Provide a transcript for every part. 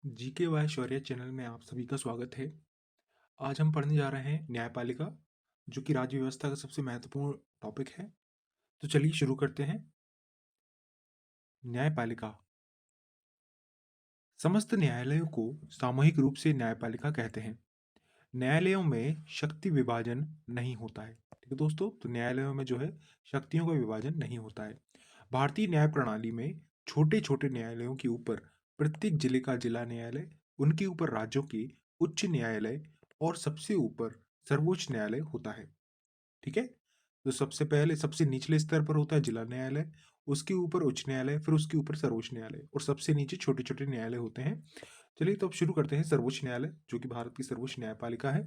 GK वाय शौर्य channel में आप सभी का स्वागत है। आज हम पढ़ने जा रहे हैं न्यायपालिका, जो कि राज्य व्यवस्था का सबसे महत्वपूर्ण टॉपिक है। तो चलिए शुरू करते हैं। न्यायपालिका। समस्त न्यायालयों को सामूहिक रूप से न्यायपालिका कहते हैं। न्यायालयों में शक्ति विभाजन नहीं होता है। ठीक है दोस्तों, तो न्यायालयों में जो है शक्तियों का विभाजन नहीं होता है। भारतीय न्याय प्रणाली में छोटे छोटे न्यायालयों के ऊपर प्रत्येक जिले का जिला न्यायालय, उनके ऊपर राज्यों के उच्च न्यायालय और सबसे ऊपर सर्वोच्च न्यायालय होता है। ठीक है। तो सबसे पहले सबसे निचले स्तर पर होता है जिला न्यायालय, उसके ऊपर उच्च न्यायालय, फिर उसके ऊपर सर्वोच्च न्यायालय और सबसे नीचे छोटे छोटे न्यायालय होते हैं। चलिए तो अब शुरू करते हैं। सर्वोच्च न्यायालय, जो कि भारत की सर्वोच्च न्यायपालिका है।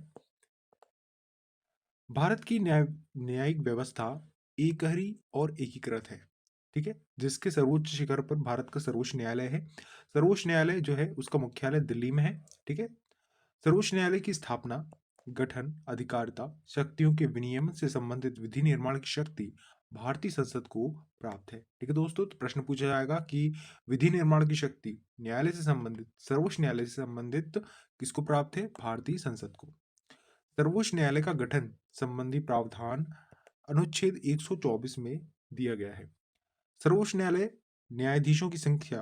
भारत की न्यायिक व्यवस्था एकहरी और एकीकृत है। ठीक है, जिसके सर्वोच्च शिखर पर भारत का सर्वोच्च न्यायालय है। सर्वोच्च न्यायालय जो है उसका मुख्यालय दिल्ली में है। ठीक है। सर्वोच्च न्यायालय की स्थापना, गठन, अधिकारिता, शक्तियों के विनियमन से संबंधित विधि निर्माण की शक्ति भारतीय संसद को प्राप्त है। ठीक है दोस्तों, तो प्रश्न पूछा जाएगा कि विधि निर्माण की शक्ति न्यायालय से संबंधित, सर्वोच्च न्यायालय से संबंधित किसको प्राप्त है? भारतीय संसद को। सर्वोच्च न्यायालय का गठन संबंधी प्रावधान अनुच्छेद 124 में दिया गया है। सर्वोच्च न्यायालय न्यायाधीशों की संख्या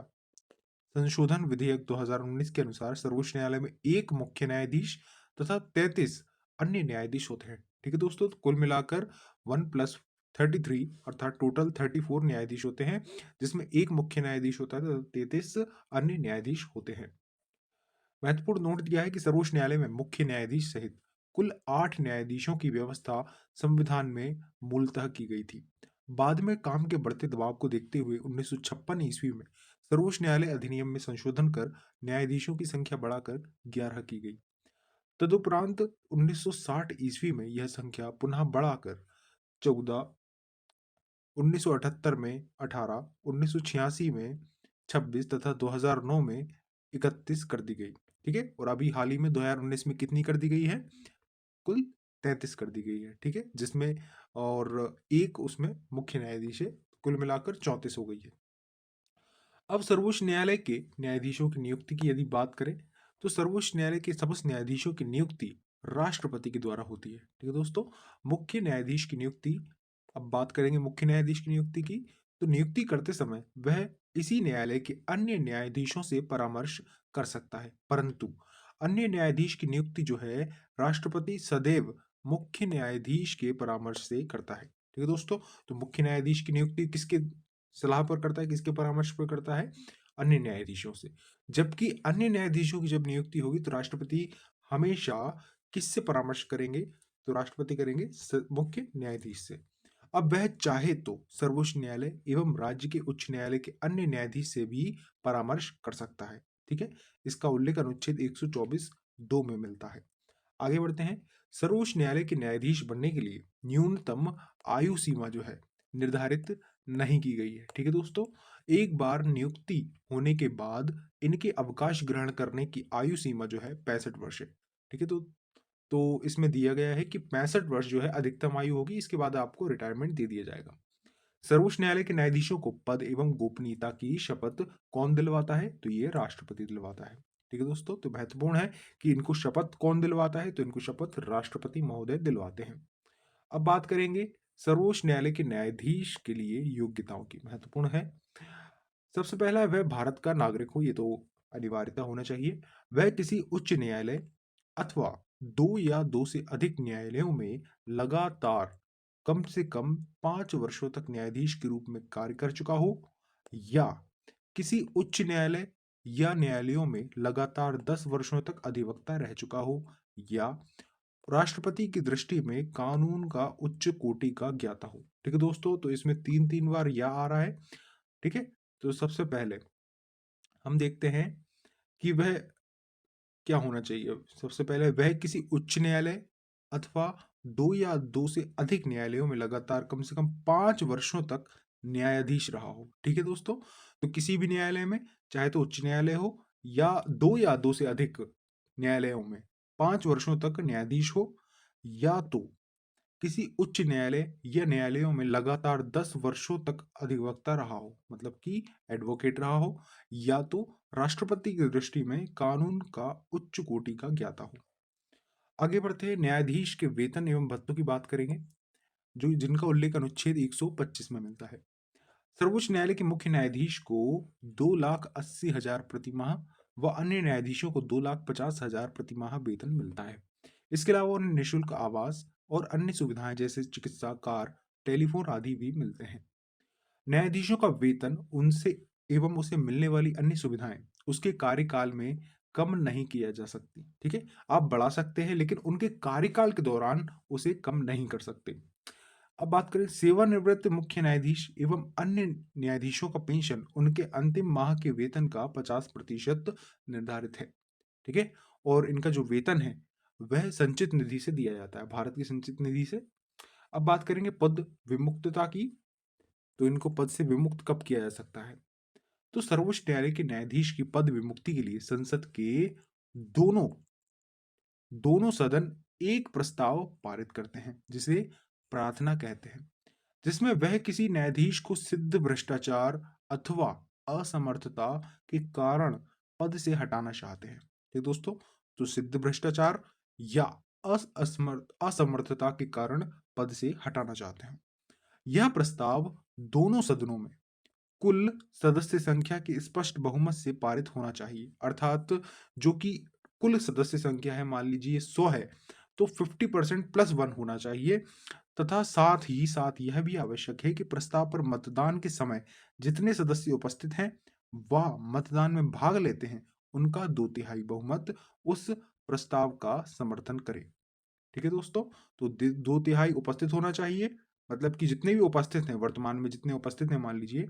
संशोधन विधेयक 2019 के अनुसार सर्वोच्च न्यायालय में एक मुख्य न्यायाधीश तथा 33 अन्य न्यायाधीश होते हैं। ठीक है दोस्तों, तो कुल मिलाकर 1+33 अर्थात टोटल 34 न्यायाधीश होते हैं, जिसमें एक मुख्य न्यायाधीश होता है तथा 33 अन्य न्यायाधीश होते हैं। महत्वपूर्ण नोट दिया है कि सर्वोच्च न्यायालय में मुख्य न्यायाधीश सहित कुल 8 न्यायाधीशों की व्यवस्था संविधान में मूलतः की गई थी। बाद में काम के बढ़ते दबाव को देखते हुए 1956 ईस्वी में सर्वोच्च न्यायालय अधिनियम में संशोधन कर न्यायाधीशों की संख्या बढ़ाकर 11 की गई। तदुपरांत 1960 ईस्वी में यह संख्या पुनः बढ़ाकर 14, 1978 में 18, 1986 में 26 तथा 2009 में 31 कर दी गई। ठीक है, और अभी हाल ही में 2019 में कितनी कर दी गई है? कुल 33 कर दी गई है। ठीक है, जिसमें और एक उसमें मुख्य न्यायाधीश है। कुल मिलाकर 34 हो गई है। अब सर्वोच्च न्यायालय के न्यायाधीशों की नियुक्ति की यदि बात करें, तो सर्वोच्च न्यायालय के समस्त न्यायाधीशों की नियुक्ति राष्ट्रपति के द्वारा होती है। ठीक है दोस्तों, मुख्य न्यायाधीश की नियुक्ति, अब बात करेंगे मुख्य न्यायाधीश की नियुक्ति की, तो नियुक्ति करते समय वह इसी न्यायालय के अन्य न्यायाधीशों से परामर्श कर सकता है, परंतु अन्य न्यायाधीश की नियुक्ति जो है राष्ट्रपति सदैव मुख्य न्यायाधीश के परामर्श से करता है। ठीक है दोस्तों, तो मुख्य न्यायाधीश की नियुक्ति किसके सलाह पर करता है, किसके परामर्श पर करता है? अन्य न्यायाधीशों से। जबकि अन्य न्यायाधीशों की जब नियुक्ति होगी तो राष्ट्रपति हमेशा किससे परामर्श करेंगे? तो राष्ट्रपति करेंगे मुख्य न्यायाधीश से। अब वह चाहे तो सर्वोच्च न्यायालय एवं राज्य के उच्च न्यायालय के अन्य न्यायाधीश से भी परामर्श कर सकता है। ठीक है, इसका उल्लेख अनुच्छेद 124 2 में मिलता है। आगे बढ़ते हैं। सर्वोच्च न्यायालय के न्यायाधीश बनने के लिए न्यूनतम आयु सीमा जो है निर्धारित नहीं की गई है। ठीक है दोस्तों, एक बार नियुक्ति होने के बाद इनके अवकाश ग्रहण करने की आयु सीमा जो है 65 वर्ष है। ठीक है, तो इसमें दिया गया है कि 65 वर्ष जो है अधिकतम आयु होगी, इसके बाद आपको रिटायरमेंट दे दिया जाएगा। सर्वोच्च न्यायालय के न्यायाधीशों को पद एवं गोपनीयता की शपथ कौन दिलवाता है? तो ये राष्ट्रपति दिलवाता है। ठीक है दोस्तों, तो महत्वपूर्ण है कि इनको शपथ कौन दिलवाता है? तो इनको शपथ राष्ट्रपति महोदय दिलवाते हैं। अब बात करेंगे सर्वोच्च न्यायालय के न्यायाधीश के लिए योग्यताओं की। महत्वपूर्ण है, सबसे पहला वह भारत का नागरिक हो, ये तो अनिवार्यता होना चाहिए। वह किसी उच्च न्यायालय अथवा दो या दो से अधिक न्यायालयों में लगातार कम से कम 5 वर्षों तक न्यायाधीश के रूप में कार्य कर चुका हो, या किसी उच्च न्यायालय या न्यायालयों में लगातार 10 वर्षों तक अधिवक्ता रह चुका हो, या राष्ट्रपति की दृष्टि में कानून का उच्च कोटि का ज्ञाता हो। ठीक है दोस्तों, तो इसमें तीन तीन बार या आ रहा है। ठीक है, तो सबसे पहले हम देखते हैं कि वह क्या होना चाहिए। सबसे पहले वह किसी उच्च न्यायालय अथवा दो या दो से अधिक न्यायालयों में लगातार कम से कम 5 वर्षों तक न्यायाधीश रहा हो। ठीक है दोस्तों, तो किसी भी न्यायालय में, चाहे तो उच्च न्यायालय हो या दो से अधिक न्यायालयों में 5 वर्षों तक न्यायाधीश हो, या तो किसी उच्च न्यायालय या न्यायालयों में लगातार 10 वर्षों तक अधिवक्ता रहा हो, मतलब कि एडवोकेट रहा हो, या तो राष्ट्रपति की दृष्टि में कानून का उच्च कोटि का ज्ञाता हो। आगे बढ़ते हैं, न्यायाधीश के वेतन एवं भत्तों की बात करेंगे, जो जिनका उल्लेख अनुच्छेद 125 में मिलता है। सर्वोच्च न्यायालय के मुख्य न्यायाधीश को 2,80,000 प्रति माह व अन्य न्यायाधीशों को 2,50,000 प्रति माह वेतन मिलता है। इसके अलावा उन्हें निःशुल्क आवास और अन्य सुविधाएं जैसे चिकित्सा, कार, टेलीफोन आदि भी मिलते हैं। न्यायाधीशों का वेतन उनसे एवं उसे मिलने वाली अन्य सुविधाएं उसके कार्यकाल में कम नहीं किया जा सकती। ठीक है, आप बढ़ा सकते हैं लेकिन उनके कार्यकाल के दौरान उसे कम नहीं कर सकते। अब बात करें, सेवानिवृत्त मुख्य न्यायाधीश एवं अन्य न्यायाधीशों का पेंशन उनके अंतिम माह के वेतन का 50% निर्धारित है। ठीक है, और इनका जो वेतन है वह संचित निधि से दिया जाता है, भारत की संचित निधि से। अब बात करेंगे पद विमुक्तता की, तो इनको पद से विमुक्त कब किया जा सकता है? तो सर्वोच्च न्यायालय के न्यायाधीश की पद विमुक्ति के लिए संसद के दोनों दोनों सदन एक प्रस्ताव पारित करते हैं, जिसे प्रार्थना कहते हैं, जिसमें वह किसी न्यायाधीश को सिद्ध भ्रष्टाचार अथवा असमर्थता के कारण पद से हटाना चाहते हैं। ठीक दोस्तों, तो सिद्ध भ्रष्टाचार या असमर्थता के कारण पद से हटाना चाहते हैं। यह प्रस्ताव दोनों सदनों में कुल सदस्य संख्या के स्पष्ट बहुमत से पारित होना चाहिए, अर्थात जो कि कुल सदस्य संख्या है, मान लीजिए 100 है, तो 50% +1 होना चाहिए। तथा साथ ही साथ यह भी आवश्यक है कि प्रस्ताव पर मतदान के समय जितने सदस्य उपस्थित हैं व मतदान में भाग लेते हैं, उनका 2/3 बहुमत उस प्रस्ताव का समर्थन करे। ठीक है दोस्तों, तो 2/3 उपस्थित होना चाहिए, मतलब कि जितने भी उपस्थित हैं, वर्तमान में जितने उपस्थित हैं मान लीजिए,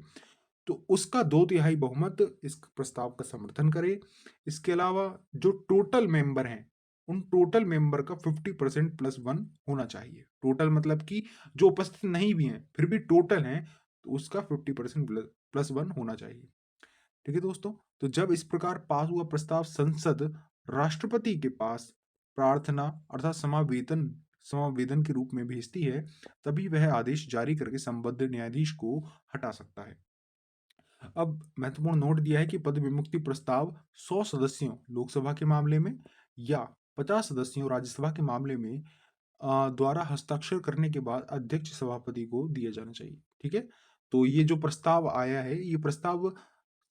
तो उसका 2/3 बहुमत इस प्रस्ताव का समर्थन करे। इसके अलावा जो टोटल मेंबर हैं, उन टोटल मेंबर का 50%+1 होना चाहिए। टोटल मतलब कि जो उपस्थित नहीं भी हैं फिर भी टोटल हैं, तो उसका 50%+1 होना चाहिए। ठीक है दोस्तों, तो जब इस प्रकार पास हुआ प्रस्ताव संसद राष्ट्रपति के पास प्रार्थना अर्थात समावेदन के रूप में भेजती है, तभी वह आदेश जारी करके संबद्ध न्यायाधीश को हटा सकता है। अब महत्वपूर्ण नोट दिया है कि पद विमुक्ति प्रस्ताव 100 सदस्यों लोकसभा के मामले में या 50 सदस्यों राज्यसभा के मामले में द्वारा हस्ताक्षर करने के बाद अध्यक्ष सभापति को दिया जाना चाहिए। ठीक है, तो ये जो प्रस्ताव आया है, ये प्रस्ताव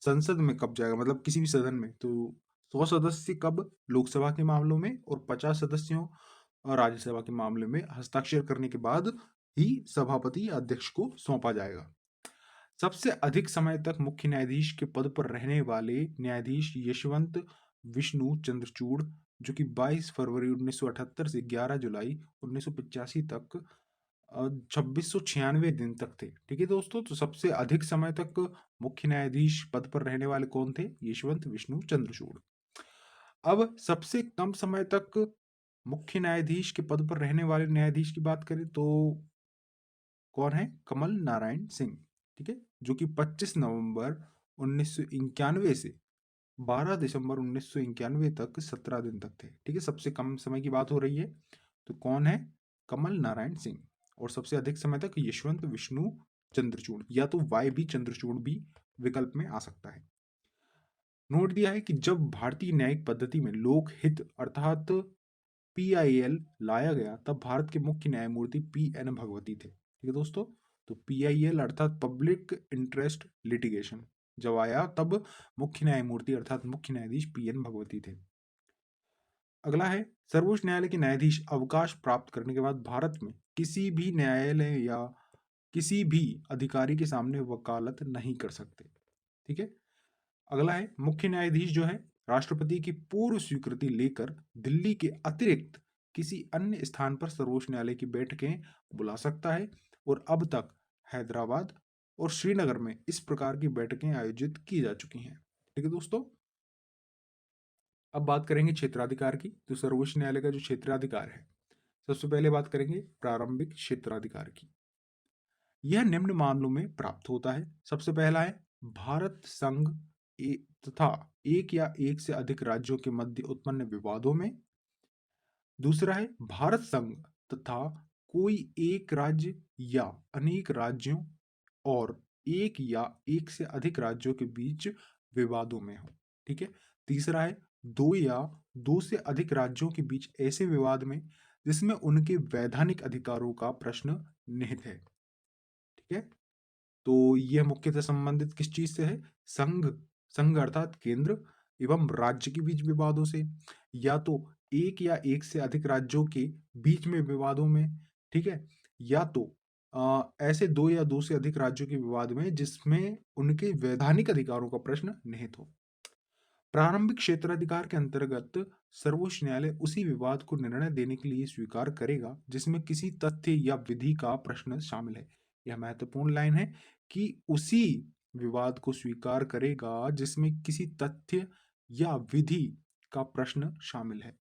संसद में कब जाएगा, मतलब किसी भी सदन में, तो 100 सदस्य कब लोकसभा के मामलों में और 50 सदस्यों राज्यसभा के मामले में हस्ताक्षर करने के बाद ही सभापति अध्यक्ष को सौंपा जाएगा। सबसे अधिक समय तक मुख्य न्यायाधीश के पद पर रहने वाले न्यायाधीश यशवंत विष्णु चंद्रचूड़, जो कि 22 फरवरी 1978 से 11 जुलाई 1985 तक 2696 दिन तक थे। ठीक है दोस्तों, तो सबसे अधिक समय तक मुख्य न्यायाधीश पद पर रहने वाले कौन थे? यशवंत विष्णु चंद्रचूड़। अब सबसे कम समय तक मुख्य न्यायाधीश के पद पर रहने वाले न्यायाधीश की बात करें तो कौन है? कमल नारायण सिंह। ठीक है, जो कि 25 नवंबर 1991 से 12 दिसंबर 1991 तक 17 दिन तक थे। ठीक है, सबसे कम समय की बात हो रही है, तो कौन है? कमल नारायण सिंह। और सबसे अधिक समय तक यशवंत विष्णु चंद्रचूड़, या तो वाई भी चंद्रचूड़ भी विकल्प में आ सकता है। नोट दिया है कि जब भारतीय न्यायिक पद्धति में लोक हित अर्थात PIL लाया गया, तब भारत के मुख्य न्यायमूर्ति PN भगवती थे। ठीक है दोस्तों, तो PIL अर्थात पब्लिक इंटरेस्ट लिटिगेशन जब आया, तब मुख्य न्यायमूर्ति अर्थात मुख्य न्यायाधीश PN भगवती थे। अगला है, सर्वोच्च न्यायालय के न्यायाधीश अवकाश प्राप्त करने के बाद भारत में किसी भी न्यायालय या किसी भी अधिकारी के सामने वकालत नहीं कर सकते। ठीक है, अगला है, मुख्य न्यायाधीश जो है राष्ट्रपति की पूर्व स्वीकृति लेकर दिल्ली के अतिरिक्त किसी अन्य स्थान पर सर्वोच्च न्यायालय की बैठकें बुला सकता है, और अब तक हैदराबाद और श्रीनगर में इस प्रकार की बैठकें आयोजित की जा चुकी हैं। ठीक है दोस्तों, अब बात करेंगे क्षेत्राधिकार की। तो सर्वोच्च न्यायालय का जो क्षेत्राधिकार है, सबसे पहले बात करेंगे प्रारंभिक क्षेत्राधिकार की। यह निम्न मामलों में प्राप्त होता है। सबसे पहला है, भारत संघ तथा एक या एक से अधिक राज्यों के मध्य उत्पन्न विवादों में। दूसरा है, भारत संघ तथा कोई एक राज्य या अनेक राज्यों और एक या एक से अधिक राज्यों के बीच विवादों में हो। ठीक है। तीसरा है दो या दो से अधिक राज्यों के बीच ऐसे विवाद में जिसमें उनके वैधानिक अधिकारों का प्रश्न निहित है। ठीक है। तो यह मुख्यतः संबंधित किस चीज से है? संघ, संघ अर्थात केंद्र एवं राज्य के बीच विवादों से, या तो एक या एक से अधिक राज्यों के बीच में विवादों में। ठीक है। या तो ऐसे दो या दो से अधिक राज्यों के विवाद में जिसमें उनके वैधानिक अधिकारों का प्रश्न निहित हो। प्रारंभिक क्षेत्राधिकार के अंतर्गत सर्वोच्च न्यायालय उसी विवाद को निर्णय देने के लिए स्वीकार करेगा जिसमें किसी तथ्य या विधि का प्रश्न शामिल है। यह महत्वपूर्ण लाइन है कि उसी विवाद को स्वीकार करेगा जिसमें किसी तथ्य या विधि का प्रश्न शामिल है।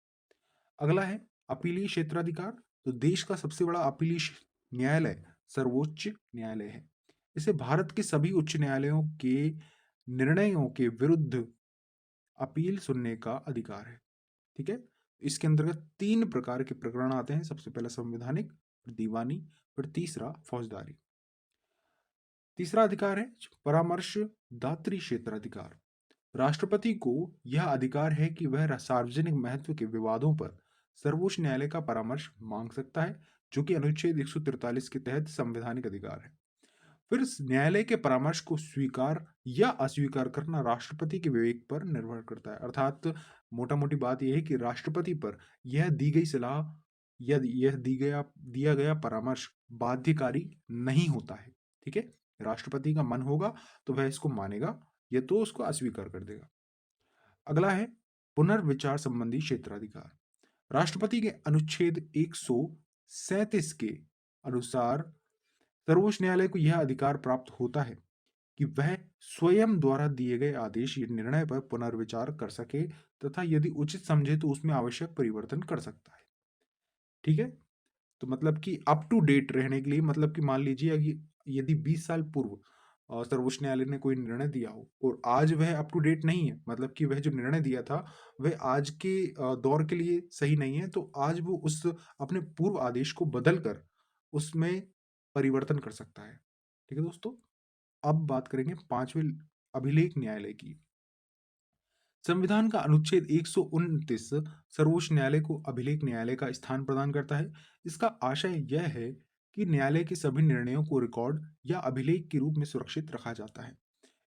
अगला है अपीलीय क्षेत्राधिकार। तो देश का सबसे बड़ा अपीलीय न्यायालय सर्वोच्च न्यायालय है। इसे भारत के सभी उच्च न्यायालयों के निर्णयों के विरुद्ध अपील सुनने का अधिकार है। ठीक है। इसके अंतर्गत तीन प्रकार के प्रकरण आते हैं। सबसे पहला संवैधानिक, फिर दीवानी, फिर तीसरा फौजदारी। तीसरा अधिकार है परामर्श दात्री क्षेत्राधिकार। राष्ट्रपति को यह अधिकार है कि वह सार्वजनिक महत्व के विवादों पर सर्वोच्च न्यायालय का परामर्श मांग सकता है, जो कि अनुच्छेद 143 के तहत संवैधानिक अधिकार है। फिर न्यायालय के परामर्श को स्वीकार या अस्वीकार करना राष्ट्रपति के विवेक पर निर्भर करता है। अर्थात मोटा मोटी बात यह है कि राष्ट्रपति पर यह दी गई सलाह या यह दिया गया परामर्श बाध्यकारी नहीं होता है। ठीक है। राष्ट्रपति का मन होगा तो वह इसको मानेगा या तो उसको अस्वीकार कर देगा। अगला है पुनर्विचार संबंधी क्षेत्राधिकार। राष्ट्रपति के अनुच्छेद 137 के अनुसार सर्वोच्च न्यायालय को यह अधिकार प्राप्त होता है कि वह स्वयं द्वारा दिए गए आदेश या निर्णय पर पुनर्विचार कर सके तथा यदि उचित समझे तो उसमें आवश्यक परिवर्तन कर सकता है। ठीक है। तो मतलब कि अप टू डेट रहने के लिए, मतलब कि मान लीजिए यदि 20 साल पूर्व सर्वोच्च न्यायालय ने कोई निर्णय दिया हो और आज वह अप टू डेट नहीं है, मतलब कि वह जो निर्णय दिया था वह आज के दौर के लिए सही नहीं है, तो आज वो उस अपने पूर्व आदेश को बदल कर उसमें परिवर्तन कर सकता है। ठीक है दोस्तों। अब बात करेंगे पांचवें अभिलेख न्यायालय की। संविधान का अनुच्छेद 129 सर्वोच्च न्यायालय को अभिलेख न्यायालय का स्थान प्रदान करता है। इसका आशय यह है कि न्यायालय के सभी निर्णयों को रिकॉर्ड या अभिलेख के रूप में सुरक्षित रखा जाता है।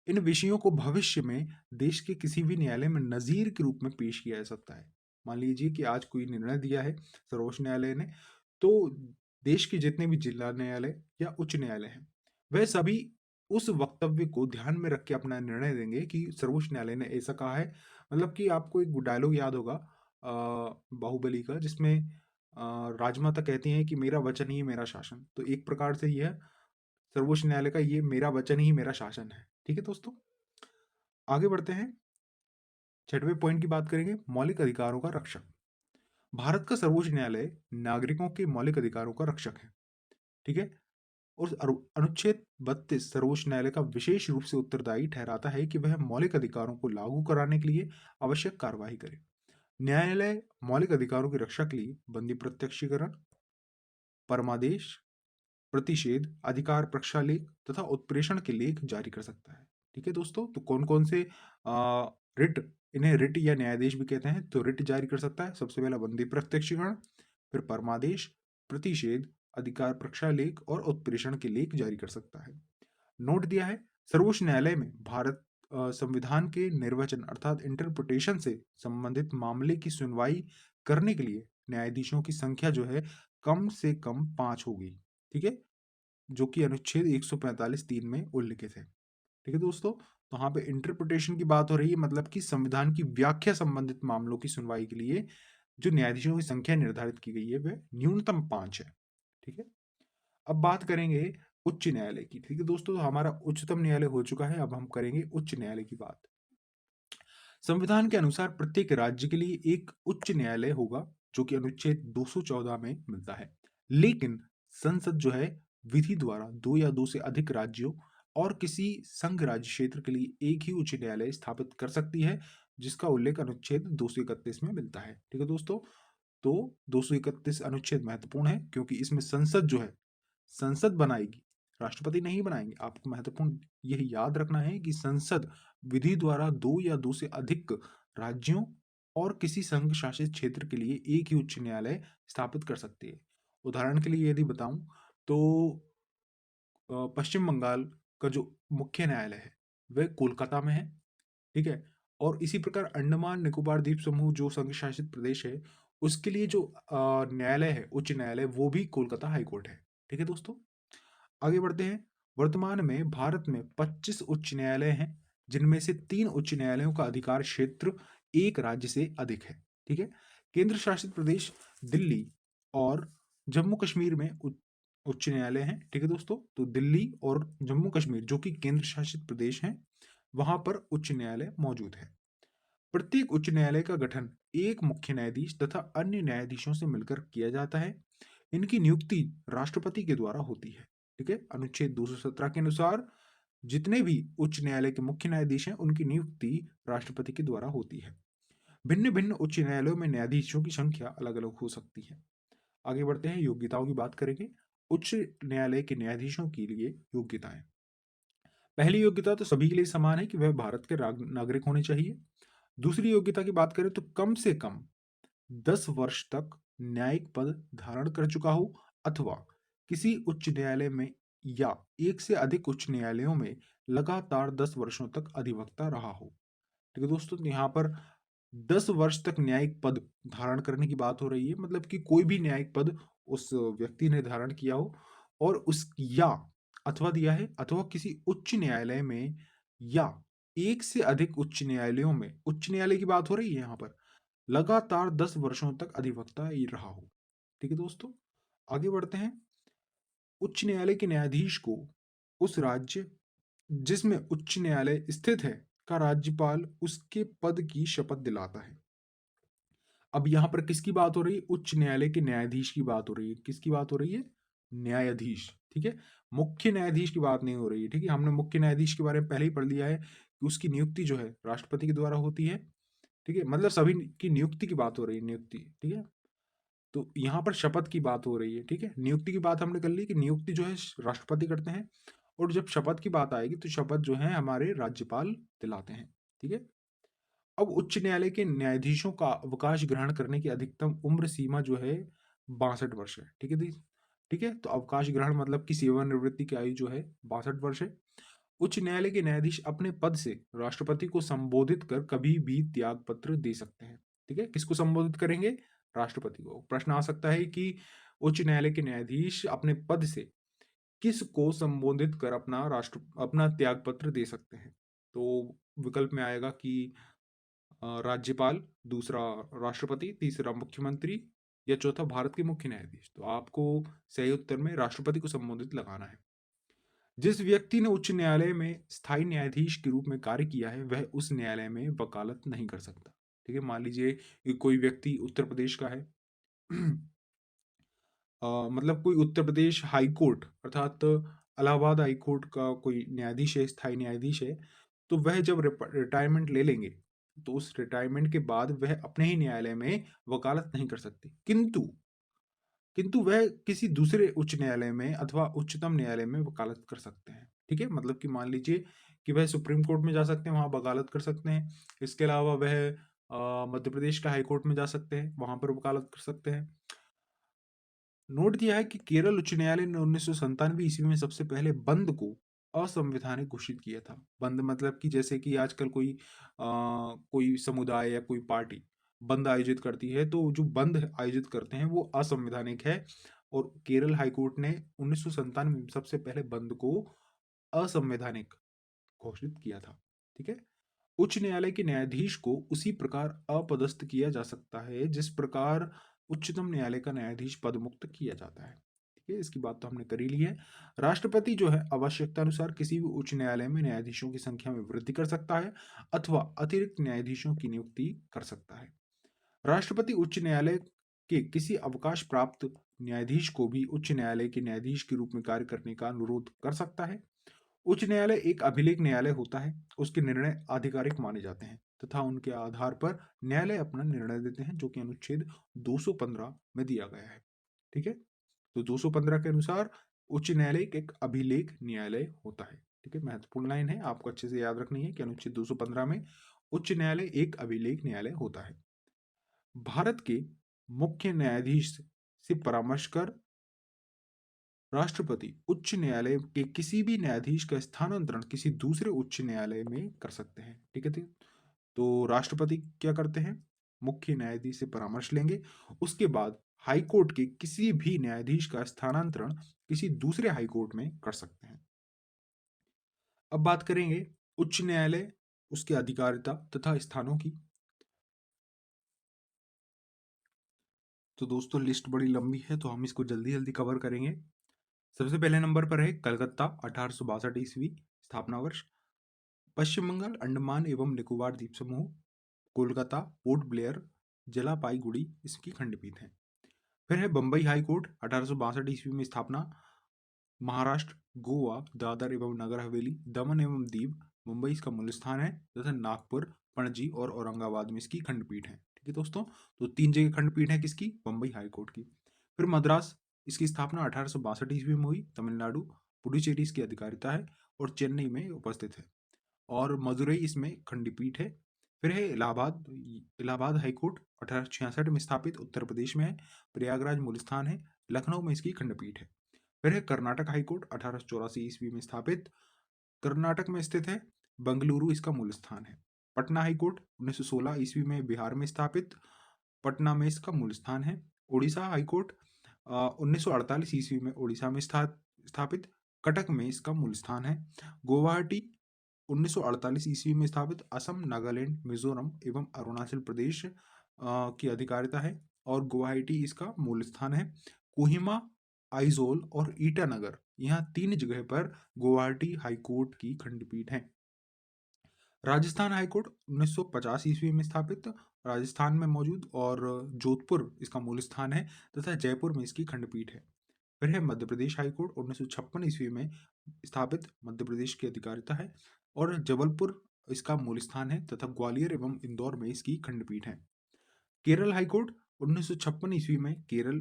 इन विषयों को भविष्य में देश के किसी भी न्यायालय में नजीर के रूप में पेश किया जा सकता है। मान लीजिए कि आज कोई निर्णय दिया है सर्वोच्च न्यायालय ने, तो देश के जितने भी जिला न्यायालय या उच्च न्यायालय हैं वह सभी उस वक्तव्य को ध्यान में रख के अपना निर्णय देंगे कि सर्वोच्च न्यायालय ने ऐसा कहा है। मतलब कि आपको एक डायलॉग याद होगा बाहुबली का, जिसमें राजमाता कहती हैं कि मेरा वचन ही मेरा शासन। तो एक प्रकार से यह सर्वोच्च न्यायालय का ये मेरा वचन ही मेरा शासन है। ठीक है दोस्तों। आगे बढ़ते हैं, छठवें पॉइंट की बात करेंगे, मौलिक अधिकारों का रक्षक। भारत का सर्वोच्च न्यायालय नागरिकों के मौलिक अधिकारों का रक्षक है। ठीक है। और अनुच्छेद 32 सर्वोच्च न्यायालय का विशेष रूप से उत्तरदायी ठहराता है कि वह मौलिक अधिकारों को लागू कराने के लिए आवश्यक कार्यवाही करे। न्यायालय मौलिक अधिकारों की रक्षा के लिए बंदी प्रत्यक्षीकरण, परमादेश, प्रतिषेध, अधिकार प्रक्षालेख तथा उत्प्रेषण के लेख जारी कर सकता है। ठीक है दोस्तों। तो कौन कौन से रिट, इन्हें रिट या न्यायादेश भी कहते हैं, तो रिट जारी कर सकता है। सबसे पहला बंदी प्रत्यक्षीकरण, फिर परमादेश, प्रतिषेध, अधिकार प्रक्षालेख और उत्प्रेषण के लेख जारी कर सकता है। नोट दिया है, सर्वोच्च न्यायालय में भारत संविधान के निर्वचन अर्थात इंटरप्रिटेशन से संबंधित मामले की सुनवाई करने के लिए न्यायाधीशों की संख्या जो है कम से कम 5 होगी। ठीक है। जो कि अनुच्छेद 145(3) में उल्लिखित है। ठीक है दोस्तों। तो यहाँ पे इंटरप्रिटेशन की बात हो रही है, मतलब कि संविधान की व्याख्या संबंधित मामलों की सुनवाई के लिए जो न्यायाधीशों की संख्या निर्धारित की गई है वह न्यूनतम 5 है। ठीक है। अब बात करेंगे उच्च न्यायालय की। ठीक है दोस्तों। तो हमारा उच्चतम न्यायालय हो चुका है, अब हम करेंगे उच्च न्यायालय की बात। संविधान के अनुसार प्रत्येक राज्य के लिए एक उच्च न्यायालय होगा, जो कि अनुच्छेद 214 में मिलता है। लेकिन संसद जो है विधि द्वारा दो या दो से अधिक राज्यों और किसी संघ राज्य क्षेत्र के लिए एक ही उच्च न्यायालय स्थापित कर सकती है, जिसका उल्लेख अनुच्छेद 231 में मिलता है। ठीक है दोस्तों। तो 231 अनुच्छेद महत्वपूर्ण है, क्योंकि इसमें संसद जो है, संसद बनाएगी, राष्ट्रपति नहीं बनाएंगे। आपको महत्वपूर्ण यह याद रखना है कि संसद विधि द्वारा 2 या 2 से अधिक राज्यों और किसी संघ शासित क्षेत्र के लिए एक ही उच्च न्यायालय स्थापित कर सकती है। उदाहरण के लिए यदि बताऊं तो पश्चिम बंगाल का जो मुख्य न्यायालय है वह कोलकाता में है, ठीक है। और इसी प्रकार अंडमान निकोबार द्वीप समूह जो संघ शासित प्रदेश है, उसके लिए जो न्यायालय है, उच्च न्यायालय, वो भी कोलकाता हाई कोर्ट है, ठीक है दोस्तों। आगे बढ़ते हैं। वर्तमान में भारत में 25 उच्च न्यायालय हैं, जिनमें से 3 उच्च न्यायालयों का अधिकार क्षेत्र एक राज्य से अधिक है, ठीक है। केंद्र शासित प्रदेश दिल्ली और जम्मू कश्मीर में उच्च न्यायालय हैं, ठीक है दोस्तों। तो दिल्ली और जम्मू कश्मीर जो कि केंद्र शासित प्रदेश हैं, वहां पर उच्च न्यायालय मौजूद है। प्रत्येक उच्च न्यायालय का गठन एक मुख्य न्यायाधीश तथा अन्य न्यायाधीशों से मिलकर किया जाता है। इनकी नियुक्ति राष्ट्रपति के द्वारा होती है, ठीक है। अनुच्छेद 217 के अनुसार जितने भी उच्च न्यायालय के मुख्य न्यायाधीश हैं, उनकी नियुक्ति राष्ट्रपति के द्वारा होती है। भिन्न भिन्न उच्च न्यायालयों में न्यायाधीशों की संख्या अलग अलग हो सकती है। आगे बढ़ते हैं, योग्यताओं की बात करेंगे। उच्च न्यायालय के न्यायाधीशों के लिए योग्यताएं। पहली योग्यता तो सभी के लिए समान है कि वह भारत के नागरिक होने चाहिए। दूसरी योग्यता की बात करें तो कम से कम 10 वर्ष तक न्यायिक पद धारण कर चुका हो, अथवा किसी उच्च न्यायालय में या एक से अधिक उच्च न्यायालयों में लगातार 10 वर्षों तक अधिवक्ता रहा हो, ठीक है दोस्तों। तो यहाँ पर 10 वर्ष तक न्यायिक पद धारण करने की बात हो रही है, मतलब कि कोई भी न्यायिक पद उस व्यक्ति ने धारण किया हो और उस या अथवा दिया है, अथवा किसी उच्च न्यायालय में या एक से अधिक उच्च न्यायालयों में, उच्च न्यायालय की बात हो रही है यहाँ पर, लगातार 10 वर्षों तक अधिवक्ता ही रहा हो, ठीक है दोस्तों। आगे बढ़ते हैं। उच्च न्यायालय के न्यायाधीश को उस राज्य जिसमें उच्च न्यायालय स्थित है का राज्यपाल उसके पद की शपथ दिलाता है। अब यहां पर किसकी बात हो रही है? उच्च न्यायालय के न्यायाधीश की बात हो रही है। किसकी बात हो रही है? न्यायाधीश, ठीक है। मुख्य न्यायाधीश की बात नहीं हो रही है, ठीक है। हमने मुख्य न्यायाधीश के बारे में पहले ही पढ़ लिया है कि उसकी नियुक्ति जो है राष्ट्रपति के द्वारा होती है, ठीक है। मतलब सभी की नियुक्ति की बात हो रही है, नियुक्ति, ठीक है। तो यहाँ पर शपथ की बात हो रही है, ठीक है। नियुक्ति की बात हमने कर ली कि नियुक्ति जो है राष्ट्रपति करते हैं, और जब शपथ की बात आएगी तो शपथ जो है हमारे राज्यपाल दिलाते हैं, ठीक है। अब उच्च न्यायालय के न्यायाधीशों का अवकाश ग्रहण करने की अधिकतम उम्र सीमा जो है 62 वर्ष है, ठीक है ठीक है। तो अवकाश ग्रहण मतलब कि सेवानिवृत्ति की आयु जो है 62 वर्ष है। उच्च न्यायालय के न्यायाधीश अपने पद से राष्ट्रपति को संबोधित कर कभी भी त्याग पत्र दे सकते हैं, ठीक है। किसको संबोधित करेंगे? राष्ट्रपति को। प्रश्न आ सकता है कि उच्च न्यायालय के न्यायाधीश अपने पद से किसको संबोधित कर अपना त्याग पत्र दे सकते हैं? तो विकल्प में आएगा कि राज्यपाल, दूसरा राष्ट्रपति, तीसरा मुख्यमंत्री, या चौथा भारत के मुख्य न्यायाधीश। तो आपको सही उत्तर में राष्ट्रपति को संबोधित लगाना है। जिस व्यक्ति ने उच्च न्यायालय में स्थायी न्यायाधीश के रूप में कार्य किया है वह उस न्यायालय में वकालत नहीं कर सकता, ठीक है। मान लीजिए कि कोई व्यक्ति उत्तर प्रदेश का है मतलब कोई उत्तर प्रदेश हाई कोर्ट अर्थात इलाहाबाद हाई कोर्ट का कोई न्यायाधीश है, स्थायी न्यायाधीश है, तो वह जब रिटायरमेंट ले लेंगे तो उस रिटायरमेंट के बाद वह अपने ही न्यायालय में वकालत नहीं कर सकते, किंतु वह किसी दूसरे उच्च न्यायालय में अथवा उच्चतम न्यायालय में वकालत कर सकते हैं, ठीक है। मतलब कि मान लीजिए कि वह सुप्रीम कोर्ट में जा सकते हैं, वहां वकालत कर सकते हैं। इसके अलावा वह मध्य प्रदेश का हाई कोर्ट में जा सकते हैं, वहां पर वकालत कर सकते हैं। नोट किया है कि केरल उच्च न्यायालय ने 1997 ईस्वी में सबसे पहले बंद को असंवैधानिक घोषित किया था। बंद मतलब कि जैसे कि आजकल कोई समुदाय या कोई पार्टी बंद आयोजित करती है, तो जो बंद आयोजित करते हैं वो असंवैधानिक है। और केरल हाईकोर्ट ने 1997 में सबसे पहले बंद को असंवैधानिक घोषित किया था, ठीक है। उच्च न्यायालय के न्यायाधीश को उसी प्रकार अपदस्थ किया जा सकता है जिस प्रकार उच्चतम न्यायालय का न्यायाधीश पदमुक्त किया जाता है, ठीक है। इसकी बात तो हमने कर ही ली है। राष्ट्रपति जो है आवश्यकता अनुसार किसी भी उच्च न्यायालय में न्यायाधीशों की संख्या में वृद्धि कर सकता है अथवा अतिरिक्त न्यायाधीशों की नियुक्ति कर सकता है। राष्ट्रपति उच्च न्यायालय के किसी अवकाश प्राप्त न्यायाधीश को भी उच्च न्यायालय के न्यायाधीश के रूप में कार्य करने का अनुरोध कर सकता है। उच्च न्यायालय एक अभिलेख न्यायालय होता है, उसके निर्णय आधिकारिक माने जाते हैं। तथा उनके आधार पर न्यायालय अपना निर्णय देते हैं, जो कि अनुच्छेद 215 में दिया गया है। ठीक है, तो 215 के अनुसार उच्च न्यायालय एक अभिलेख न्यायालय होता है। ठीक है, महत्वपूर्ण लाइन है, आपको अच्छे से याद रखनी है कि अनुच्छेद 215 में उच्च न्यायालय एक अभिलेख न्यायालय होता है। भारत के मुख्य न्यायाधीश से परामर्श कर राष्ट्रपति उच्च न्यायालय के किसी भी न्यायाधीश का स्थानांतरण किसी दूसरे उच्च न्यायालय में कर सकते हैं। ठीक है, तो राष्ट्रपति क्या करते हैं, मुख्य न्यायाधीश से परामर्श लेंगे, उसके बाद हाईकोर्ट के किसी भी न्यायाधीश का स्थानांतरण किसी दूसरे हाईकोर्ट में कर सकते हैं। अब बात करेंगे उच्च न्यायालय, उसकी अधिकारिता तथा स्थानों की। तो दोस्तों लिस्ट बड़ी लंबी है, तो हम इसको जल्दी जल्दी कवर करेंगे। सबसे पहले नंबर पर है कलकत्ता, 1862 ईस्वी स्थापना वर्ष। पश्चिम बंगाल अंडमान एवं निकोबार द्वीप समूह, कोलकाता, पोर्ट ब्लेयर, जलापाईगुड़ी इसकी खंडपीठ है। फिर है बम्बई हाई कोर्ट, 1862 ईस्वी में स्थापना। महाराष्ट्र, गोवा, दादर एवं नगर हवेली, दमन एवं दीव, मुंबई इसका मूल स्थान है, तथा नागपुर, पणजी और औरंगाबाद में इसकी खंडपीठ है। ठीक है दोस्तों, तो 3 जगह खंडपीठ है किसकी, बम्बई हाई कोर्ट की। फिर मद्रास, इसकी स्थापना 1862 ईस्वी में हुई, तमिलनाडु, पुडुचेरी इसकी अधिकारिता है और चेन्नई में उपस्थित है, और मदुरई इसमें खंडपीठ है। फिर है इलाहाबाद, इलाहाबाद हाईकोर्ट 1866 में स्थापित, उत्तर प्रदेश में है, प्रयागराज मूल स्थान है, लखनऊ में इसकी खंडपीठ है। फिर है कर्नाटक हाईकोर्ट 1884 ईस्वी में स्थापित, कर्नाटक में स्थित है, बंगलुरु इसका मूल स्थान है। पटना हाईकोर्ट 1916 ईस्वी में बिहार में स्थापित, पटना में इसका मूल स्थान है। उड़ीसा हाईकोर्ट 1948 ईस्वी में उड़ीसा में स्थापित, कटक में इसका मूल स्थान है। गुवाहाटी 1948 ईस्वी में स्थापित, असम, नागालैंड, मिजोरम एवं अरुणाचल प्रदेश की अधिकारिता है और गुवाहाटी इसका मूल स्थान है। कोहिमा, आइजोल और ईटानगर, यहाँ 3 जगह पर गुवाहाटी हाईकोर्ट की खंडपीठ है। राजस्थान हाईकोर्ट 1950 ईस्वी में स्थापित, राजस्थान में मौजूद, और जोधपुर इसका मूल स्थान है तथा जयपुर में इसकी खंडपीठ है। फिर है मध्य प्रदेश हाईकोर्ट 1956 ईस्वी में स्थापित, मध्य प्रदेश की अधिकारिता है और जबलपुर इसका मूल स्थान है तथा ग्वालियर एवं इंदौर में इसकी खंडपीठ है। केरल हाईकोर्ट 1956 ईस्वी में केरल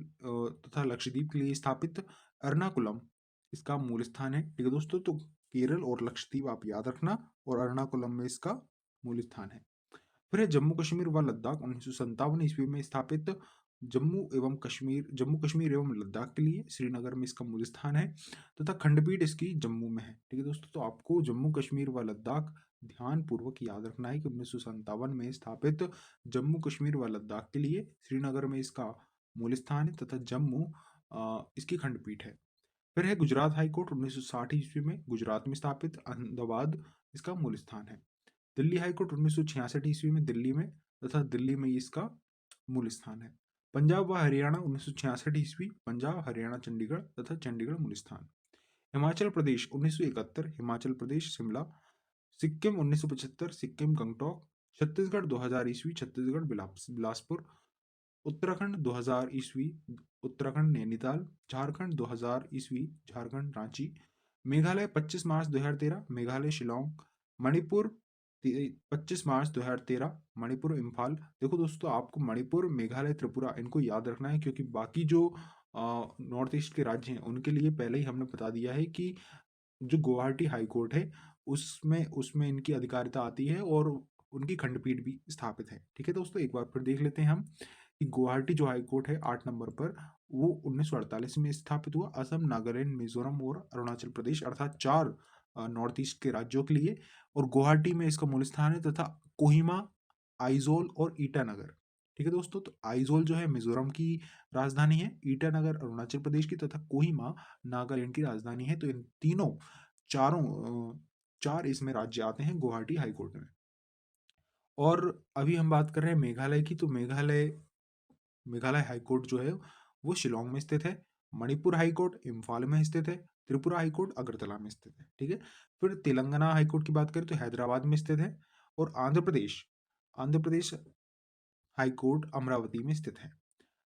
तथा लक्षद्वीप के लिए स्थापित, एर्नाकुलम इसका मूल स्थान है। ठीक है दोस्तों, तो केरल और लक्षद्वीप आप याद रखना, और एर्नाकुलम में इसका मूल स्थान है। फिर है जम्मू कश्मीर व लद्दाख 1957 ईस्वी में स्थापित, जम्मू कश्मीर एवं लद्दाख के लिए, श्रीनगर में इसका मूल स्थान है तथा खंडपीठ इसकी जम्मू में है। ठीक है दोस्तों, तो आपको जम्मू कश्मीर व लद्दाख ध्यान पूर्वक याद रखना है कि 1957 में स्थापित जम्मू कश्मीर व लद्दाख के लिए, श्रीनगर में इसका मूल स्थान है तथा जम्मू इसकी खंडपीठ है। फिर है गुजरात हाईकोर्ट 1960 ईस्वी में गुजरात में स्थापित, अहमदाबाद इसका मूल स्थान है। दिल्ली हाईकोर्ट 1966 ईस्वी में दिल्ली में तथा दिल्ली में इसका मूल स्थान है। पंजाब व हरियाणा 1966 ईस्वी, पंजाब, हरियाणा, चंडीगढ़ तथा चंडीगढ़ मूल स्थान। हिमाचल प्रदेश 1971, हिमाचल प्रदेश शिमला। सिक्किम 1975, सिक्किम गंगटोक। छत्तीसगढ़ 2000 ईस्वी, छत्तीसगढ़ बिलासपुर। उत्तराखंड 2000 ईस्वी, उत्तराखंड नैनीताल। झारखंड 2000 ईस्वी, झारखंड रांची। मेघालय 25 मार्च 2013, मेघालय शिलोंग। मणिपुर 25 मार्च 2013, मणिपुर इम्फाल। देखो दोस्तों, आपको मणिपुर, मेघालय, त्रिपुरा इनको याद रखना है, क्योंकि बाकी जो नॉर्थ ईस्ट के राज्य हैं उनके लिए पहले ही हमने बता दिया है कि जो गुवाहाटी हाई कोर्ट है उसमें उसमें इनकी अधिकारिता आती है और उनकी खंडपीठ भी स्थापित है। ठीक है दोस्तों, एक बार फिर देख लेते हैं हम कि गुवाहाटी जो हाई कोर्ट है 8 नंबर पर, वो 1948 में स्थापित हुआ, असम, नागालैंड, मिजोरम और अरुणाचल प्रदेश अर्थात 4 नॉर्थ ईस्ट के राज्यों के लिए, और गुवाहाटी में इसका मूल स्थान है तथा कोहिमा, आइजोल और ईटानगर। ठीक है दोस्तों, तो आइजोल जो है मिजोरम की राजधानी है, ईटानगर अरुणाचल प्रदेश की तथा कोहिमा नागालैंड की राजधानी है। तो इन तीनों चारों 4 इसमें राज्य आते हैं गुवाहाटी हाईकोर्ट में। और अभी हम बात कर रहे हैं मेघालय की, तो मेघालय हाईकोर्ट जो है वो शिलोंग में स्थित है। मणिपुर हाईकोर्ट इम्फाल में स्थित है। त्रिपुरा हाईकोर्ट अगरतला में स्थित है। ठीक है, फिर तेलंगाना हाईकोर्ट की बात करें तो हैदराबाद में स्थित है, और आंध्र प्रदेश हाईकोर्ट अमरावती में स्थित है।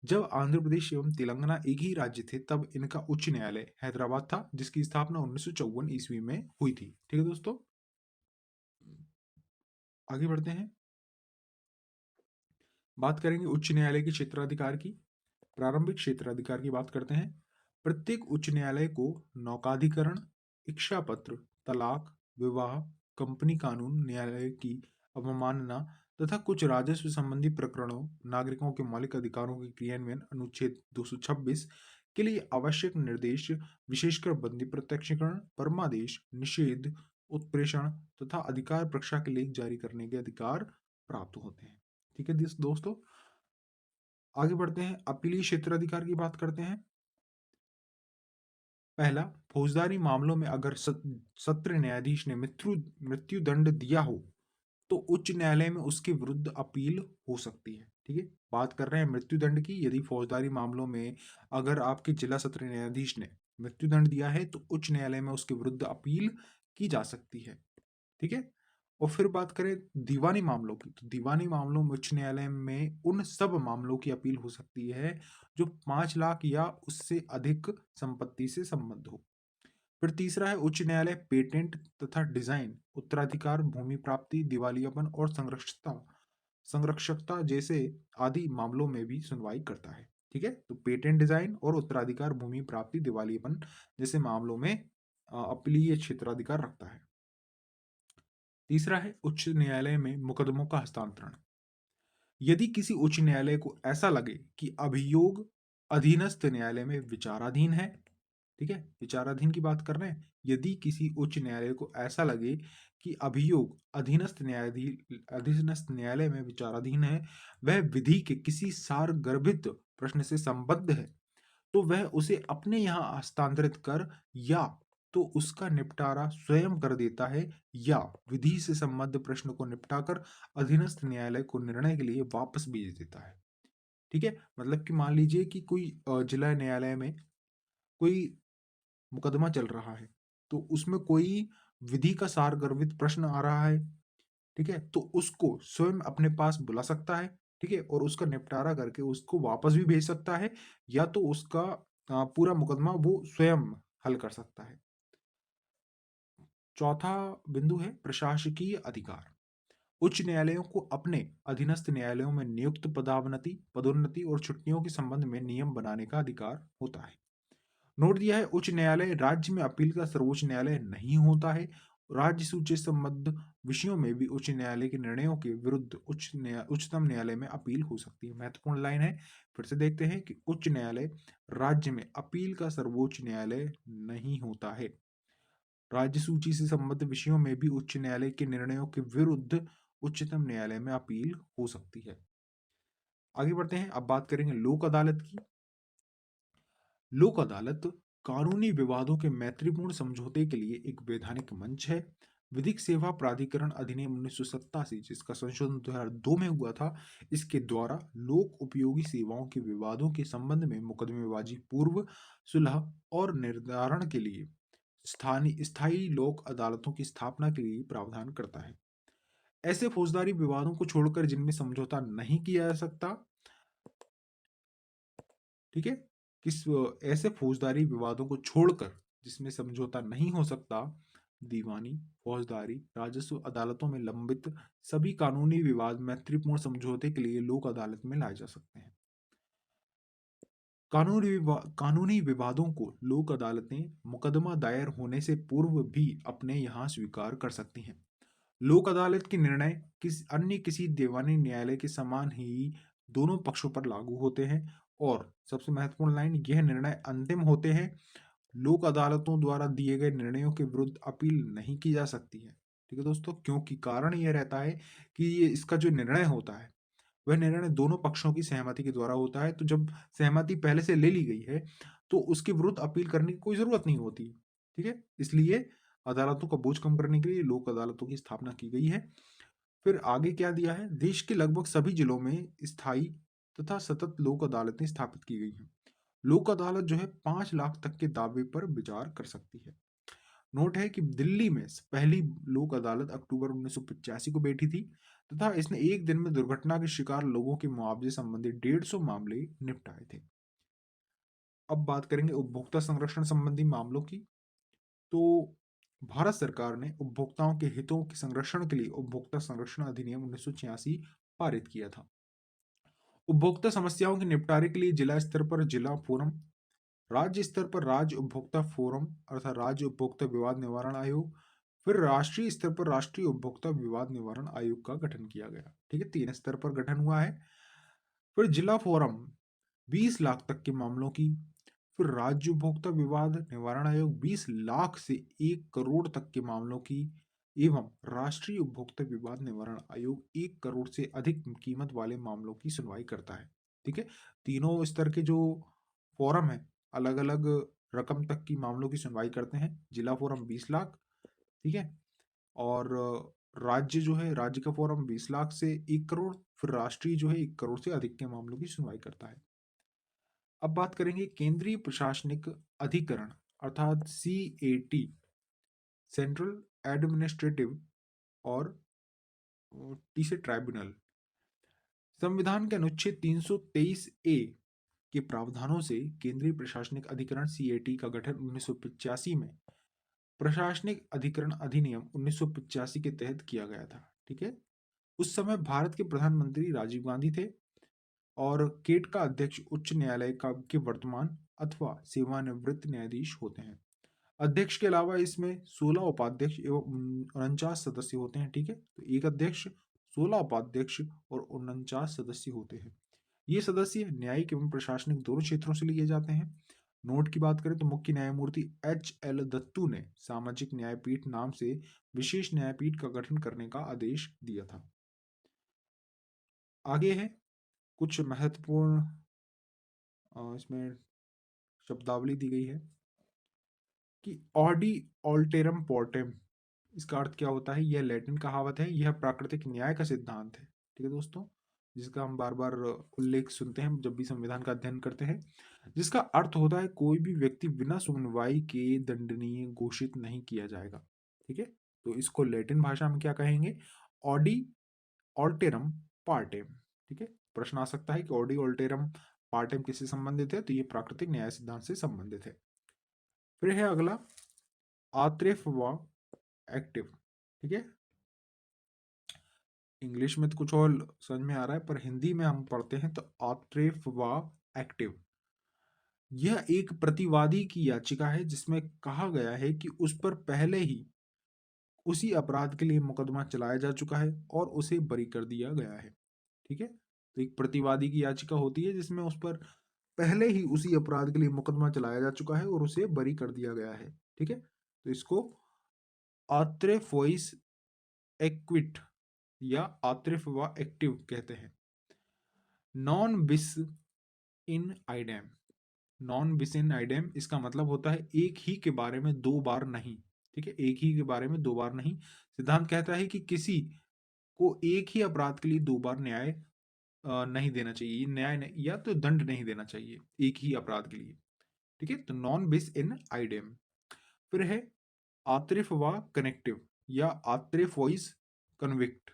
जब आंध्र प्रदेश एवं तेलंगाना एक ही राज्य थे तब इनका उच्च न्यायालय हैदराबाद था, जिसकी स्थापना 1954 ईस्वी में हुई थी। ठीक है दोस्तों, आगे बढ़ते हैं। बात करेंगे उच्च न्यायालय के क्षेत्राधिकार की। प्रारंभिक क्षेत्राधिकार की बात करते हैं। प्रत्येक उच्च न्यायालय को नौकाधिकरण, इच्छा पत्र, तलाक, विवाह, कंपनी कानून, न्यायालय की अवमानना तथा कुछ राजस्व संबंधी प्रकरणों, नागरिकों के मौलिक अधिकारों के क्रियान्वयन अनुच्छेद 226 के लिए आवश्यक निर्देश, विशेषकर बंदी प्रत्यक्षीकरण, परमादेश, निषेध, उत्प्रेषण तथा अधिकार परीक्षा के लेख जारी करने के अधिकार प्राप्त होते हैं। ठीक है दोस्तों, आगे बढ़ते हैं, अपीलीय क्षेत्राधिकार की बात करते हैं। पहला, फौजदारी मामलों में अगर सत्र न्यायाधीश ने मृत्यु दंड दिया हो तो उच्च न्यायालय में उसके विरुद्ध अपील हो सकती है। ठीक है, बात कर रहे हैं मृत्यु दंड की। यदि फौजदारी मामलों में अगर आपके जिला सत्र न्यायाधीश ने मृत्यु दंड दिया है तो उच्च न्यायालय में उसके विरुद्ध अपील की जा सकती है। ठीक है, और फिर बात करें दीवानी मामलों की, तो दीवानी मामलों में उच्च न्यायालय में उन सब मामलों की अपील हो सकती है जो 5 लाख या उससे अधिक संपत्ति से संबद्ध हो। फिर तीसरा है उच्च न्यायालय पेटेंट तथा डिजाइन, उत्तराधिकार, भूमि प्राप्ति, दिवालियापन और संरक्षकता जैसे आदि मामलों में भी सुनवाई करता है। ठीक है, तो पेटेंट, डिजाइन और उत्तराधिकार, भूमि प्राप्ति, दिवालियापन जैसे मामलों में अपीलीय क्षेत्राधिकार रखता है। तीसरा है उच्च न्यायालय में मुकदमों का हस्तांतरण। यदि किसी उच्च न्यायालय को ऐसा लगे कि अभियोग अधीनस्थ न्यायालय में विचाराधीन है, ठीक है, विचाराधीन की बात कर रहे हैं, यदि किसी उच्च न्यायालय को ऐसा लगे कि अभियोग अधीनस्थ न्यायालय में विचाराधीन है, वह विधि के किसी सारगर्भित प्रश्न से संबद्ध है, तो वह उसे अपने यहाँ हस्तांतरित कर या तो उसका निपटारा स्वयं कर देता है या विधि से संबद्ध प्रश्न को निपटाकर अधीनस्थ न्यायालय को निर्णय के लिए वापस भेज देता है। ठीक है, मतलब कि मान लीजिए कि कोई जिला न्यायालय में कोई मुकदमा चल रहा है, तो उसमें कोई विधि का सारगर्भित प्रश्न आ रहा है, ठीक है, तो उसको स्वयं अपने पास बुला सकता है, ठीक है, और उसका निपटारा करके उसको वापस भी भेज सकता है या तो उसका पूरा मुकदमा वो स्वयं हल कर सकता है। चौथा बिंदु है प्रशासकीय अधिकार। उच्च न्यायालयों को अपने अधीनस्थ न्यायालयों में नियुक्त पदोन्नति और छुट्टियों के संबंध में नियम बनाने का अधिकार होता है। नोट दिया है, उच्च न्यायालय राज्य में अपील का सर्वोच्च न्यायालय नहीं होता है। राज्य सूची संबद्ध विषयों में भी उच्च न्यायालय के निर्णयों के विरुद्ध उच्चतम न्यायालय में अपील हो सकती है। महत्वपूर्ण लाइन है, फिर से देखते हैं कि उच्च न्यायालय राज्य में अपील का सर्वोच्च न्यायालय नहीं होता है। राज्य सूची से संबद्ध विषयों में भी उच्च न्यायालय के निर्णयों के विरुद्ध उच्चतम न्यायालय में अपील हो सकती है। आगे बढ़ते हैं, अब बात करेंगे लोक अदालत की। लोक अदालत कानूनी विवादों के मैत्रीपूर्ण समझौते के लिए एक वैधानिक मंच है। विधिक सेवा प्राधिकरण अधिनियम 1987, जिसका संशोधन 2002 में हुआ था, इसके द्वारा लोक उपयोगी सेवाओं के विवादों के संबंध में मुकदमेबाजी पूर्व सुलह और निर्धारण के लिए स्थायी लोक अदालतों की स्थापना के लिए प्रावधान करता है। ऐसे फौजदारी विवादों को छोड़कर जिनमें समझौता नहीं किया जा सकता, ठीक है, किस ऐसे फौजदारी विवादों को छोड़कर जिसमें समझौता नहीं हो सकता, दीवानी, फौजदारी, राजस्व अदालतों में लंबित सभी कानूनी विवाद मैत्रीपूर्ण समझौते के लिए लोक अदालत में लाए जा सकते हैं। कानूनी विवादों को लोक अदालतें मुकदमा दायर होने से पूर्व भी अपने यहाँ स्वीकार कर सकती हैं। लोक अदालत के निर्णय किसी दीवानी न्यायालय के समान ही दोनों पक्षों पर लागू होते हैं और सबसे महत्वपूर्ण लाइन, यह निर्णय अंतिम होते हैं। लोक अदालतों द्वारा दिए गए निर्णयों के विरुद्ध अपील नहीं की जा सकती है। ठीक है दोस्तों, क्योंकि कारण यह रहता है कि ये इसका जो निर्णय होता है वह निर्णय दोनों पक्षों की सहमति के द्वारा होता है, तो जब सहमति पहले से ले ली गई है तो उसके विरुद्ध अपील करने की कोई जरूरत नहीं होती। ठीक है, इसलिए अदालतों का बोझ कम करने के लिए लोक अदालतों की स्थापना की गई है। फिर आगे क्या दिया है, देश के लगभग सभी जिलों में स्थायी तथा सतत लोक अदालतें स्थापित की गई हैं। लोक अदालत जो है 5 लाख तक के दावे पर विचार कर सकती है। नोट है कि दिल्ली में पहली लोक अदालत अक्टूबर 1985 को बैठी थी तथा इसने एक दिन में दुर्घटना के शिकार लोगों के मुआवजे संबंधी 150 मामले निपटाए थे। अब बात करेंगे उपभोक्ता संरक्षण संबंधी मामलों की। तो भारत सरकार ने उपभोक्ताओं के हितों के संरक्षण के लिए उपभोक्ता संरक्षण अधिनियम 1986 पारित किया था। उपभोक्ता समस्याओं के निपटारे के लिए जिला स्तर पर जिला फोरम, राज्य स्तर पर राज्य उपभोक्ता फोरम अर्थात राज्य उपभोक्ता विवाद निवारण आयोग, फिर राष्ट्रीय स्तर पर राष्ट्रीय उपभोक्ता विवाद निवारण आयोग का गठन किया गया। ठीक है, 3 स्तर पर गठन हुआ है। फिर जिला फोरम 20 लाख तक के मामलों की, फिर राज्य उपभोक्ता विवाद निवारण आयोग 20 लाख से 1 करोड़ तक के मामलों की, एवं राष्ट्रीय उपभोक्ता विवाद निवारण आयोग 1 करोड़ से अधिक कीमत वाले मामलों की सुनवाई करता है। ठीक है, तीनों स्तर के जो फोरम है अलग अलग रकम तक की मामलों की सुनवाई करते हैं। जिला फोरम 20 लाख, ठीक है, और राज्य जो है राज्य का फोरम 20 लाख से 1 करोड़, फिर राष्ट्रीय जो है 1 करोड़ से अधिक के मामलों की सुनवाई करता है। अब बात करेंगे केंद्रीय प्रशासनिक अधिकरण अर्थात CAT, सेंट्रल एडमिनिस्ट्रेटिव और टी से ट्राइब्यूनल। संविधान के अनुच्छेद 323A के प्रावधानों से केंद्रीय प्रशासनिक अधिकरण CAT का गठन 1985 में प्रशासनिक अधिकरण अधिनियम 1985 के तहत किया गया था। ठीक है, उस समय भारत के प्रधानमंत्री राजीव गांधी थे और केट का अध्यक्ष उच्च न्यायालय का के वर्तमान अथवा सेवानिवृत्त न्यायाधीश होते हैं। अध्यक्ष के अलावा इसमें 16 उपाध्यक्ष एवं 49 सदस्य होते हैं। ठीक है, तो एक अध्यक्ष, 16 उपाध्यक्ष और 49 सदस्य होते हैं। ये सदस्य न्यायिक एवं प्रशासनिक दोनों क्षेत्रों से लिए जाते हैं। नोट की बात करें तो मुख्य न्यायमूर्ति HL दत्तू ने सामाजिक न्यायपीठ नाम से विशेष न्यायपीठ का गठन करने का आदेश दिया था। आगे है कुछ महत्वपूर्ण इसमें शब्दावली दी गई है कि ऑडी ऑल्टेरम पोर्टेम, इसका अर्थ क्या होता है? यह लैटिन कहावत है, यह प्राकृतिक न्याय का सिद्धांत है। ठीक है दोस्तों, जिसका हम बार बार उल्लेख सुनते हैं जब भी संविधान का अध्ययन करते हैं, जिसका अर्थ होता है कोई भी व्यक्ति बिना सुनवाई के दंडनीय घोषित नहीं किया जाएगा। ठीक है, तो इसको लैटिन भाषा में क्या कहेंगे? ऑडी ऑल्टेरम पार्टेम। ठीक है, प्रश्न आ सकता है कि ऑडी ऑल्टेरम पार्टेम किससे संबंधित है? तो ये प्राकृतिक न्याय सिद्धांत से संबंधित है। फिर है अगला आत्रेफ व एक्टिव। ठीक है, इंग्लिश में तो कुछ और समझ में आ रहा है, पर हिंदी में हम पढ़ते हैं तो आत्रेफ व एक्टिव। यह एक प्रतिवादी की याचिका है जिसमें कहा गया है कि उस पर पहले ही उसी अपराध के लिए मुकदमा चलाया जा चुका है और उसे बरी कर दिया गया है। ठीक है, तो एक प्रतिवादी की याचिका होती है जिसमें उस पर पहले ही उसी अपराध के लिए मुकदमा चलाया जा चुका है और उसे बरी कर दिया गया है। ठीक है, तो इसको आत्रेफोइस एक्विट या आत्रेफ व एक्टिव कहते हैं। नॉन बिस इन आइडेम, नॉन बिस इन आइडेम इसका मतलब होता है एक ही के बारे में दो बार नहीं। ठीक है, एक ही के बारे में दो बार नहीं। सिद्धांत कहता है कि किसी को एक ही अपराध के लिए दो बार न्याय नहीं देना चाहिए, न्याय नहीं, या तो दंड नहीं देना चाहिए एक ही अपराध के लिए। ठीक है, तो नॉन बिस इन आइडेम। फिर है आत्रिफ व कनेक्टिव या आत्रिफोइस कन्विक्ट।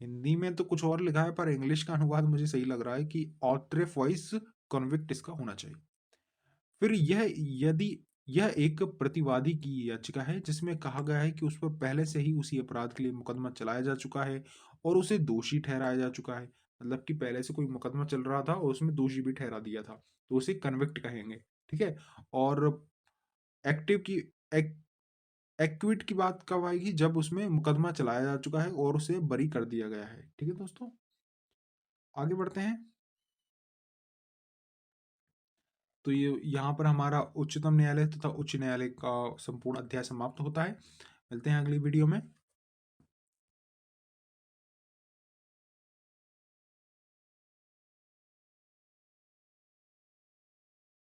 हिंदी में तो कुछ और लिखा है, पर इंग्लिश का अनुवाद मुझे सही लग रहा है कि ऑथ्रेफॉइस कन्विक्ट इसका होना चाहिए। फिर यदि यह एक प्रतिवादी की याचिका है जिसमें कहा गया है कि उस पर पहले से ही उसी अपराध के लिए मुकदमा चलाया जा चुका है और उसे दोषी ठहराया जा चुका है, मतलब कि पहले से कोई मुकदमा चल रहा था और उसमें दोषी भी ठहरा दिया था, तो उसे कन्विक्ट कहेंगे। ठीक है, और एक्टिव की एक्विट की बात कब आएगी? जब उसमें मुकदमा चलाया जा चुका है और उसे बरी कर दिया गया है। ठीक है दोस्तों, आगे बढ़ते हैं। तो ये यहाँ पर हमारा उच्चतम न्यायालय तथा उच्च न्यायालय का संपूर्ण अध्याय समाप्त होता है। मिलते हैं अगली वीडियो में।